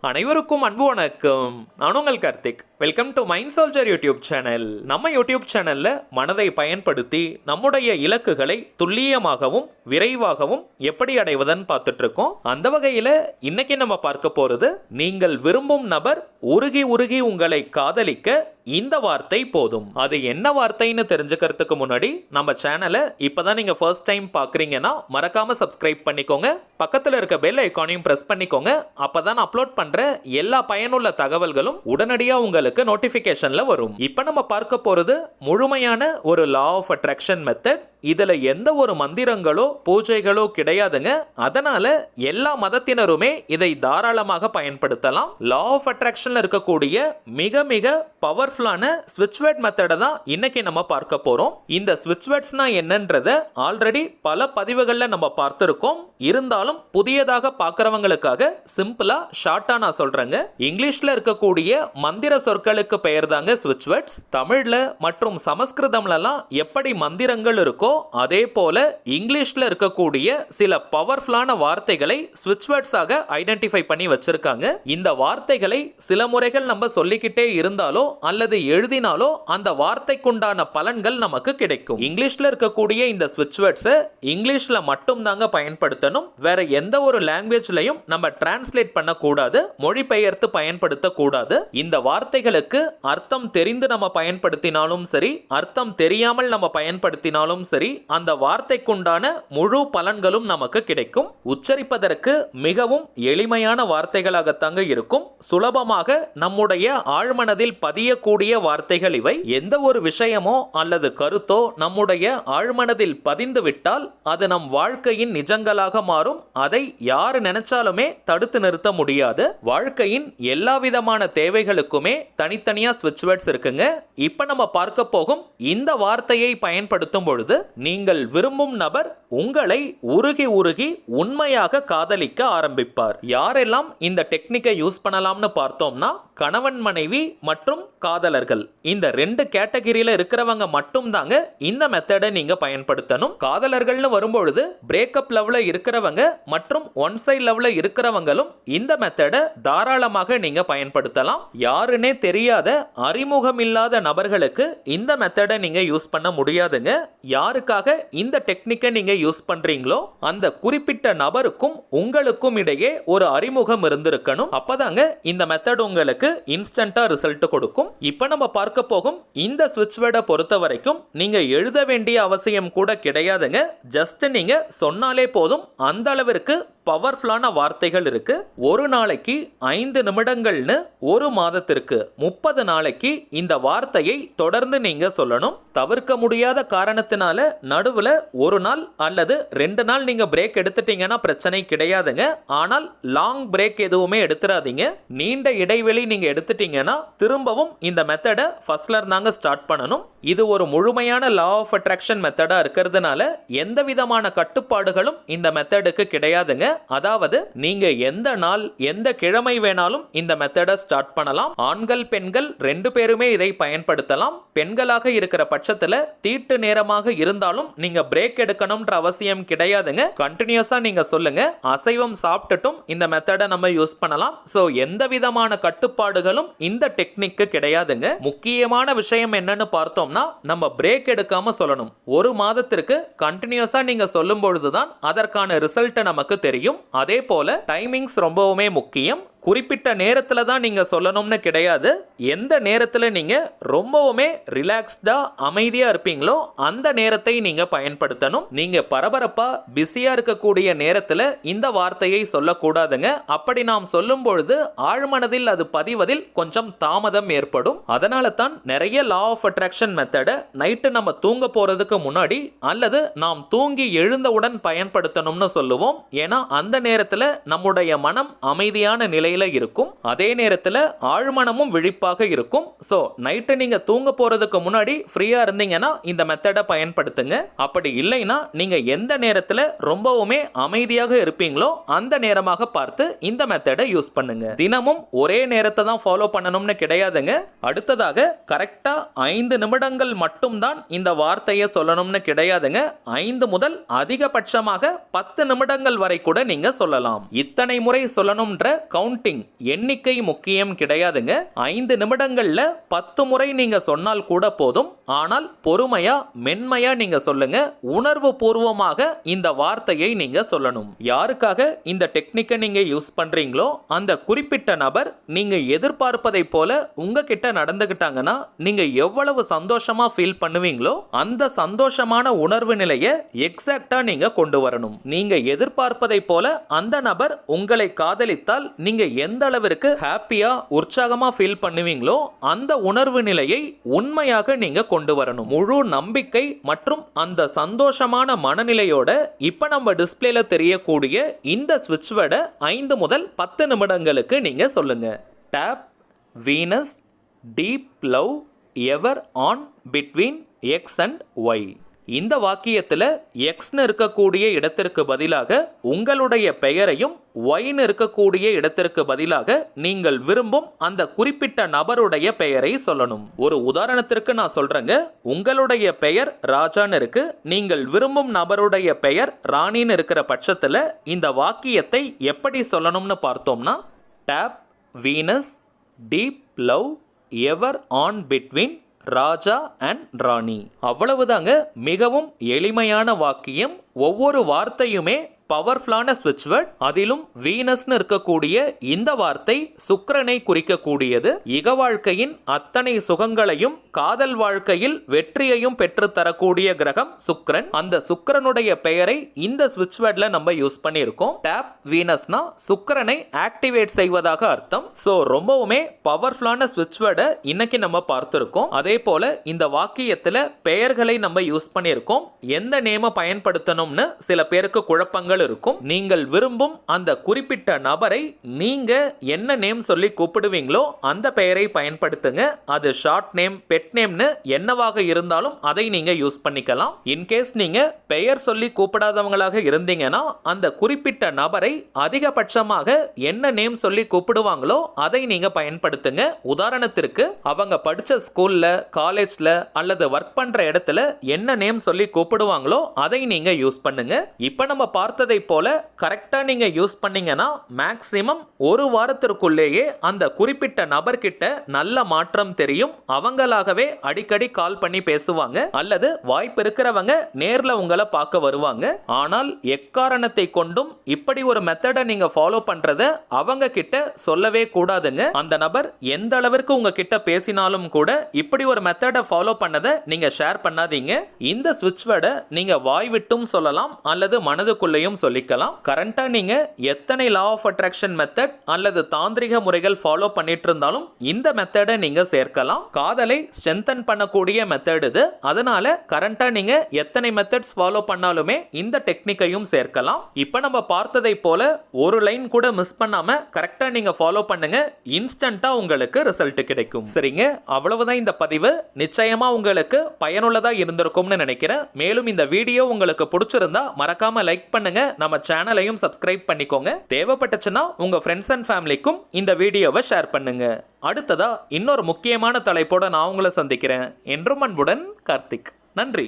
அனைவருக்கும் அன்பு வணக்கம். நான் உங்கள் Karthik. Welcome to mind soldier YouTube channel. நம்ம யூடியூப் சேனல்ல மனதை பயன்படுத்தி நம்முடைய இலக்குகளை துல்லியமாகவும் விரைவாகவும் எப்படி அடைவதுன்னு பார்த்துட்டு இருக்கோம். அந்த வகையில இன்னைக்கு நம்ம பார்க்க போறது, நீங்கள் விரும்பும் நபர் உருகி உருகி உங்களை காதலிக்க இந்த வார்த்தை போதும். அது என்ன வார்த்தைன்னு தெரிஞ்சுக்கிறதுக்கு முன்னாடி நம்ம சேனலை இப்பதான் நீங்க ஃபர்ஸ்ட் டைம் பாக்குறீங்கன்னா மறக்காம சப்ஸ்கிரைப் பண்ணிக்கோங்க. பக்கத்துல இருக்க பெல் ஐகானையும் பிரஸ் பண்ணிக்கோங்க. அப்பதான் அப்லோட் பண்ற எல்லா பயனுள்ள தகவல்களும் உடனடியா உங்களுக்கு நோட்டிபிகேஷன்ல வரும். இப்ப நம்ம பார்க்க போறது முழுமையான ஒரு லா ஆஃப் அட்ராக்ஷன் மெத்தட். இதுல எந்த ஒரு மந்திரங்களோ பூஜைகளோ கிடையாதுங்க. அதனால எல்லா மதத்தினருமே இதை தாராளமாக பயன்படுத்தலாம். லா ஆஃப் அட்ராக்ஷன்ல இருக்கக்கூடிய மிக மிக பவர்ஃபுல்லான ஸ்விட்ச் வேர்ட் மெத்தடை தான் இன்னைக்கு நம்ம பார்க்க போறோம். இந்த ஸ்விட்ச் வேர்ட்ஸ்னா என்னன்றத ஆல்ரெடி பல பதிவுகள்ல நம்ம பார்த்திருக்கோம். இருந்தாலும் புதியதாக பார்க்கறவங்களுக்காக சிம்பிளா ஷார்ட்டா நான் சொல்றேங்க. இங்கிலீஷ்ல இருக்கக்கூடிய மந்திர சொற்களுக்கு பெயர் தாங்க ஸ்விட்ச் வேர்ட்ஸ். தமிழ்ல மற்றும் சமஸ்கிருதம்லாம் எப்படி மந்திரங்கள் இருக்கோ அதே போல இங்கிலீஷ்ல இருக்கக்கூடிய சில பவர்ஃபுல்லான வார்த்தைகளை ஸ்விட்ச் வேர்ட்ஸாக ஐடென்டிஃபை பண்ணி வச்சிருக்காங்க. இந்த வார்த்தைகளை சில முறைகள் நம்ம சொல்லிக்கிட்டே இருந்தாலோ அல்லது எழுதினாலோ அந்த வார்த்தைக்குண்டான பலன்கள் நமக்கு கிடைக்கும். இங்கிலீஷ்ல இருக்கக்கூடிய இந்த ஸ்விட்ச் வேர்ட்ஸை இங்கிலீஷ்ல மட்டும் தாங்க பயன்படுத்தணும். வேற எந்த ஒரு லாங்குவேஜ்லயும் நம்ம டிரான்ஸ்லேட் பண்ண கூடாது, மொழிபெயர்த்து பயன்படுத்த கூடாது. இந்த வார்த்தைகளுக்கு அர்த்தம் தெரிந்து நம்ம பயன்படுத்தினாலும் சரி, அர்த்தம் தெரியாமல் நம்ம பயன்படுத்தினாலும் சரி, அந்த வார்த்தைக்குண்டான முழு பலன்களும் நமக்கு கிடைக்கும். உச்சரிப்பதற்கு மிகவும் எளிமையான வார்த்தைகளாகத்தாங்க இருக்கும். சுலபமாக நம்முடைய ஆழ்மனதில் பதியக்கூடிய வார்த்தைகள் இவை. எந்த ஒரு விஷயமோ அல்லது கருத்தோ நம்முடைய ஆழ்மனதில் பதிந்து விட்டால் அது நம் வாழ்க்கையின் நிஜங்களாக மாறும். அதை யார் நினைச்சாலுமே தடுத்து நிறுத்த முடியாது. வாழ்க்கையின் எல்லா விதமான தேவைகளுக்குமே தனித்தனியா ஸ்விட்ச் வேர்ட்ஸ் இருக்குங்க. இப்ப நம்ம பார்க்க போகும் இந்த வார்த்தையை பயன்படுத்தும் பொழுது நீங்கள் விரும்பும் நபர் உங்களை உருகி உருகி உண்மையாக காதலிக்க ஆரம்பிப்பார். யாரெல்லாம் இந்த டெக்னிக்கை யூஸ் பண்ணலாம்னு பார்த்தோம்னா, கணவன் மனைவி மற்றும் காதலர்கள், இந்த ரெண்டு கேட்டகரியில இருக்கிறவங்க மட்டும் தாங்க இந்த மெத்தடை நீங்க பயன்படுத்தணும். காதலர்கள்னு வரும்பொழுது பிரேக்கப் லெவல்ல இருக்கிறவங்க மற்றும் ஒன் சைட் லெவல்ல இருக்கிறவங்களும் இந்த மெத்தடை தாராளமாக நீங்க பயன்படுத்தலாம். யாருன்னே தெரியாத அறிமுகம் இல்லாத நபர்களுக்கு இந்த மெத்தடை நீங்க யூஸ் பண்ண முடியாதுங்க. யாருக்காக இந்த டெக்னிக்கை நீங்க யூஸ் பண்றீங்களோ அந்த குறிப்பிட்ட நபருக்கும் உங்களுக்கும் இடையே ஒரு அறிமுகம் இருந்திருக்கணும். அப்பதாங்க இந்த மெத்தட் உங்களுக்கு இன்ஸ்டன்டா ரிசல்ட் கொடுக்கும். இப்ப நம்ம பார்க்க போகும் இந்த ஸ்விட்ச் வேர்டை பொறுத்த வரைக்கும் நீங்க எழுத வேண்டிய அவசியம் கூட கிடையாதுங்க. ஜஸ்ட் நீங்க சொன்னாலே போதும். அந்த அளவிற்கு பவர்ஃபுல்லான வார்த்தைகள் இருக்கு. ஒரு நாளைக்கு 5 நிமிடங்கள்னு ஒரு மாதத்திற்கு 30 நாளைக்கு இந்த வார்த்தையை தொடர்ந்து நீங்க சொல்லணும். தவிர்க்க முடியாத காரணத்தினால நடுவுல ஒரு நாள் அல்லது 2 நாள் நீங்க பிரேக் எடுத்துட்டீங்கன்னா பிரச்சனை கிடையாதுங்க. ஆனால் லாங் பிரேக் எதுவுமே எடுத்துறாதீங்க. நீண்ட இடைவெளி நீங்க எடுத்துட்டீங்கன்னா திரும்பவும் இந்த மெத்தடை ஃபர்ஸ்ட்ல இருந்தாங்க ஸ்டார்ட் பண்ணணும். இது ஒரு முழுமையான லா ஆஃப் அட்ராக்ஷன் மெத்தடா இருக்கிறதுனால எந்த விதமான கட்டுப்பாடுகளும் இந்த மெத்தடுக்கு கிடையாதுங்க. அதாவது நீங்க எந்த நாள் எந்த கிழமை வேணாலும் இந்த மெத்தடை ஸ்டார்ட் பண்ணலாம். ஆண்கள் பெண்கள் 2 பேருமே இதை பயன்படுத்தலாம். பெண்களாக இருக்கிற பட்சத்துல தீட்டு நேரமாக இருந்தாலும் நீங்க பிரேக் எடுக்கணும்ன்ற அவசியம் கிடையாதுங்க. கண்டினியூஸா நீங்க சொல்லுங்க. அசைவம் சாப்பிட்டுட்டும் இந்த மெத்தடை நம்ம யூஸ் பண்ணலாம். சோ எந்த விதமான கட்டுப்பாடுகளும் இந்த டெக்னிக்கு கிடையாதுங்க. முக்கியமான விஷயம் என்னன்னு பார்த்தோம்னா, நம்ம பிரேக் எடுக்காம சொல்லணும். ஒரு மாதத்திற்கு கண்டினியூஸா நீங்க சொல்லும் பொழுதுதான் அதற்கான ரிசல்ட் நமக்கு தெரியும். அதே போல டைமிங்ஸ் ரொம்பவுமே முக்கியம். குறிப்பிட்ட நேரத்துல தான் நீங்க சொல்லணும்னு கிடையாது. எந்த நேரத்துல நீங்க ரொம்பவுமே ரிலாக்ஸ்டா அமைதியா இருப்பீங்களோ அந்த நேரத்தை நீங்க பயன்படுத்தணும். நீங்க பரபரப்பா பிஸியா இருக்கக்கூடிய நேரத்துல இந்த வார்த்தையை சொல்லக்கூடாதுங்க. அப்படி நாம் சொல்லும் பொழுது ஆழ்மனதில் அது பதிவதில் கொஞ்சம் தாமதம் ஏற்படும். அதனால தான் நிறைய லா ஆஃப் அட்ராக்ஷன் மெத்தடை நைட்டு நம்ம தூங்க போறதுக்கு முன்னாடி அல்லது நாம் தூங்கி எழுந்தவுடன் பயன்படுத்தணும்னு சொல்லுவோம். ஏன்னா அந்த நேரத்துல நம்முடைய மனம் அமைதியான நிலை இருக்கும். அதே நேரத்தில் ஆழ்மனமும் விழிப்பாக இருக்கும். சோ நைட்டு நீங்க தூங்க போறதுக்கு முன்னாடி ஃப்ரீயா இருந்தீங்கன்னா இந்த மெத்தடை பயன்படுத்துங்க. அப்படி இல்லைன்னா நீங்க எந்த நேரத்தில் ரொம்பவுமே அமைதியாக இருப்பீங்களோ அந்த நேரமாக பார்த்து இந்த மெத்தடை யூஸ் பண்ணுங்க. தினமும் ஒரே நேரத்தை தான் ஃபாலோ பண்ணணும்னு கிடையாதுங்க. அடுத்ததாக கரெக்டா 5 நிமிடங்கள் மட்டும் தான் இந்த வார்த்தையை சொல்லணும்னு கிடையாதுங்க. 5 முதல் அதிகபட்சமாக 10 நிமிடங்கள் வரை கூட நீங்க சொல்லலாம். இத்தனை முறை சொல்லணும்ன்ற கவுண்ட் கவுண்டிங் எண்ணிக்கை முக்கியம் கிடையாதுங்க. 5 நிமிடங்கள்ல 10 முறை நீங்க சொன்னால் கூட போதும். ஆனால் பொறுமையா மென்மையா நீங்க சொல்லுங்க. உணர்வு பூர்வமாக இந்த வார்த்தையை நீங்க சொல்லணும். யாருக்காக இந்த டெக்னிக்கை நீங்க யூஸ் பண்றீங்களோ அந்த குறிப்பிட்ட நபர் நீங்க எதிர்பார்ப்பதை போல உங்ககிட்ட நடந்துகிட்டாங்கன்னா நீங்க எவ்வளவு சந்தோஷமா ஃபீல் பண்ணுவீங்களோ அந்த சந்தோஷமான உணர்வு நிலையை எக்ஸாக்டா நீங்க கொண்டு வரணும். நீங்க எதிர்பார்ப்பதை போல அந்த நபர் உங்களை காதலித்தால் நீங்க எந்த அளவிற்கு ஹாப்பியா உற்சாகமா ஃபீல் பண்ணுவீங்களோ அந்த உணர்வு நிலையை உண்மையாக நீங்க கொண்டு வரணும். முழு நம்பிக்கை மற்றும் அந்த சந்தோஷமான மனநிலையோட இப்ப நம்ம டிஸ்பிளேல தெரியக்கூடிய இந்த ஸ்விட்ச் வேர்டை 5 முதல் 10 நிமிடங்களுக்கு நீங்க சொல்லுங்க. Tape, Venus, deep love, ever on between X and Y. இந்த வாக்கியத்தில் எக்ஸ்னு இருக்கக்கூடிய இடத்திற்கு பதிலாக உங்களுடைய பெயரையும் ஒய்னு இருக்கக்கூடிய இடத்திற்கு பதிலாக நீங்கள் விரும்பும் அந்த குறிப்பிட்ட நபருடைய பெயரை சொல்லணும். ஒரு உதாரணத்திற்கு நான் சொல்றேங்க. உங்களுடைய பெயர் ராஜான்னு இருக்கு. நீங்கள் விரும்பும் நபருடைய பெயர் ராணின்னு இருக்கிற பட்சத்தில் இந்த வாக்கியத்தை எப்படி சொல்லணும்னு பார்த்தோம்னா, tape, Venus, deep love, ever on between Raja and Rani. அவ்வளவுதாங்க. மிகவும் எளிமையான வாக்கியம். ஒவ்வொரு வார்த்தையுமே பவர்ஃபுல்லான ஸ்விட்ச் வேர்ட். அதிலும் வீனஸ்னு இருக்கக்கூடிய இந்த வார்த்தை சுக்கிரனை குறிக்கக்கூடியது. இக வாழ்க்கையின் அத்தனை சுகங்களையும் காதல் வாழ்க்கையில் வெற்றியையும் பெற்று தரக்கூடிய கிரகம் சுக்கிரன். அந்த சுக்கிரனுடைய பெயரை இந்த ஸ்விட்ச் வேர்ட்ல நம்ம யூஸ் பண்ணியிருக்கோம். டேப் வீனஸ்னா சுக்கிரனை ஆக்டிவேட் செய்வதாக அர்த்தம். சோ ரொம்பவுமே பவர்ஃபுல்லான ஸ்விட்ச் வேர்டை இன்னைக்கு நம்ம பார்த்திருக்கோம். அதே போல இந்த வாக்கியத்துல பெயர்களை நம்ம யூஸ் பண்ணியிருக்கோம். எந்த நேம பயன்படுத்தணும்னு சில பேருக்கு குழப்பங்கள் இருக்கும். நீங்கள் விரும்பும் அந்த குறிப்பிட்ட நபரை நீங்க என்ன நேம் சொல்லி கூப்பிடுவீங்களோ அந்த பெயரை பயன்படுத்துங்க. அது ஷார்ட் நேம், பெட் நேம்னு என்னவாக இருந்தாலும் அதை நீங்க யூஸ் பண்ணிக்கலாம். இன்கேஸ் நீங்க பெயர் சொல்லி கூப்பிடாதவங்களாக இருந்தீங்கன்னா அந்த குறிப்பிட்ட நபரை அதிகபட்சமாக என்ன நேம் சொல்லி கூப்பிடுவாங்களோ அதை நீங்க பயன்படுத்துங்க. உதாரணத்திற்கு அவங்க படிச்ச ஸ்கூல்ல, காலேஜ்ல அல்லது ஒர்க் பண்ற இடத்துல என்ன நேம் சொல்லி கூப்பிடுவாங்களோ அதை நீங்க யூஸ் பண்ணுங்க. இப்ப நம்ம பார்த்ததை போல கரெக்டா நீங்க யூஸ் பண்ணீங்கன்னா மேக்ஸிமம் ஒரு வாரத்திற்குள்ளேயே அந்த குறிப்பிட்ட நபர்கிட்ட நல்ல மாற்றம் தெரியும். அவங்களாகவே அடிக்கடி கால் பண்ணி பேசுவாங்க அல்லது வாய்ப்பு இருக்கிறவங்க நேர்ல உங்களை பார்க்க வருவாங்க. ஆனால் எக்காரணத்தை கொண்டும் இப்படி ஒரு மெத்தடை நீங்க ஃபாலோ பண்றத அவங்க கிட்ட சொல்லவே கூடாதுங்க. அந்த நபர் எந்த அளவிற்கு உங்ககிட்ட பேசினாலும் கூட இப்படி ஒரு மெத்தடை ஃபாலோ பண்ணதை நீங்க ஷேர் பண்ணாதீங்க. இந்த ஸ்விட்ச் வேர்டை நீங்க வாய் விட்டும் சொல்லலாம் அல்லது மனதுக்குள்ளேயும் சொல்லிக்கலாம். கரண்டா நீங்க எத்தனை லா ஆஃப் அட்ராக்ஷன் மெத்தட் அல்லது தாந்திரிக முறைகள் ஃபாலோ பண்ணிட்டு இருந்தாலும் இந்த மெத்தடை நீங்க சேர்க்கலாம். காதலை ஸ்ட்ரென்தன் பண்ணக்கூடிய மெத்தட் இது. அதனால கரண்டா நீங்க எத்தனை மெத்தட்ஸ் ஃபாலோ பண்ணாலுமே இந்த டெக்னிக்கையும் சேர்க்கலாம். இப்போ நம்ம பார்த்ததை போல ஒரு லைன் கூட மிஸ் பண்ணாம கரெக்டா நீங்க ஃபாலோ பண்ணுங்க. இன்ஸ்டன்ட்டா உங்களுக்கு ரிசல்ட் கிடைக்கும். சரிங்க, அவ்வளவுதான் இந்த பதிவு. நிச்சயமா உங்களுக்கு பயனுள்ளதா இருந்திருக்கும்னு நினைக்கிறேன். மேலும் இந்த வீடியோ உங்களுக்கு பிடிச்சிருந்தா மறக்காம லைக் பண்ணுங்க. நம்ம சேனலையும் சப்ஸ்கிரைப் பண்ணிக்கோங்க. தேவைப்பட்டுச்சுன்னா உங்க ஃப்ரெண்ட்ஸ் அண்ட் ஃபேமிலிக்கும் இந்த வீடியோவை ஷேர் பண்ணுங்க. அடுத்ததா இன்னொரு முக்கியமான தலைப்போட நான் உங்களை சந்திக்கிறேன். என்றும் அன்புடன் கார்த்திக். நன்றி.